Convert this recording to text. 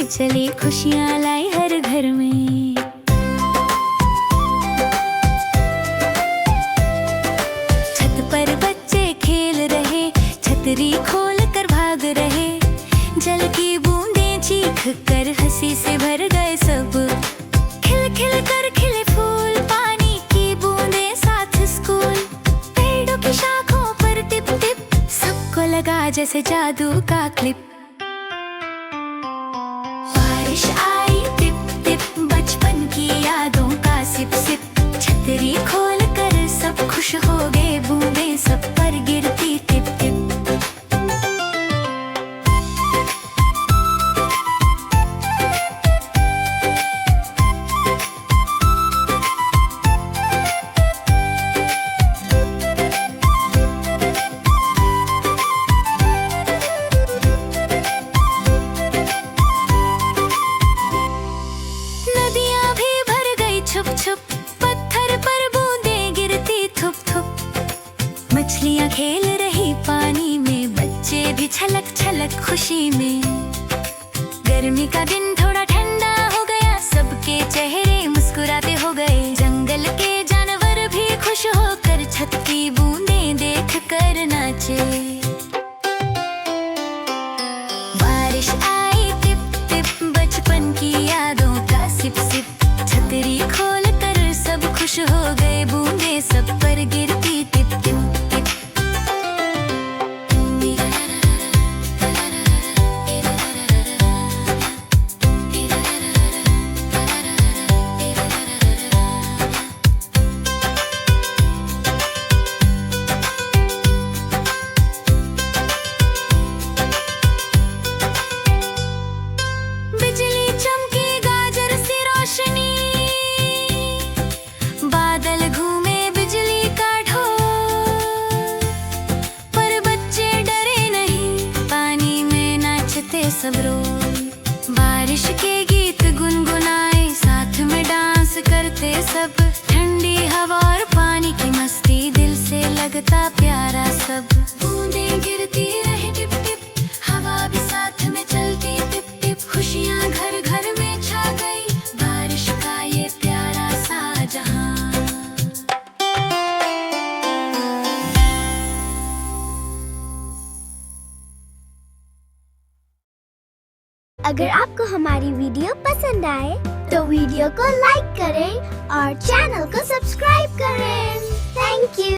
चले खुशियाँ लाई हर घर में। छत पर बच्चे खेल रहे, छतरी खोल कर भाग रहे, जल की बूंदें चीख कर हंसी से भर गए सब। खिल खिल कर खिले फूल, पानी की बूंदें साथ स्कूल, पेड़ों की शाखों पर टिप टिप, सबको लगा जैसे जादू का क्लिप। बारिश आई टिप टिप, बचपन की यादों का सिप सिप, छतरी खोल कर सब खुश हो गए, बूंदें सब पर गिरती टिप टिप। नदियाँ भी भर गई छुप छुप, पत्थर पर बूंदें गिरती थुप थुप, मछलियाँ खेल रही पानी में, बच्चे भी छलक छलक खुशी में। गर्मी का दिन थोड़ा ठंडा हो गया, सबके चेहरे मुस्कुराते हो गए, जंगल के जानवर भी खुश होकर छत की बूंदें देख कर नाचे। बारिश आई टिप टिप, बचपन की यादों का सिप सिप, छतरी खोल कर सब खुश हो गए, बूंदें सब पर गिरती टिप टिप टिप। बिजली चमकी गाजर सी रोशनी, बादल घूमे बिजली का ढोल, पर बच्चे डरे नहीं, पानी में नाचते सब रोज। बारिश के गीत गुनगुनाए, साथ में डांस करते सब, ठंडी हवा और पानी की मस्ती, दिल से लगता प्यारा सब। बूंदें गिरती रहे टिप टिप, हवा भी साथ में चलती टिप टिप, खुशियाँ घर घर में छा गई, बारिश का ये प्यारा सा जहां। अगर आपको हमारी वीडियो पसंद आए तो वीडियो को लाइक करें और चैनल को सब्सक्राइब करें। Thank you.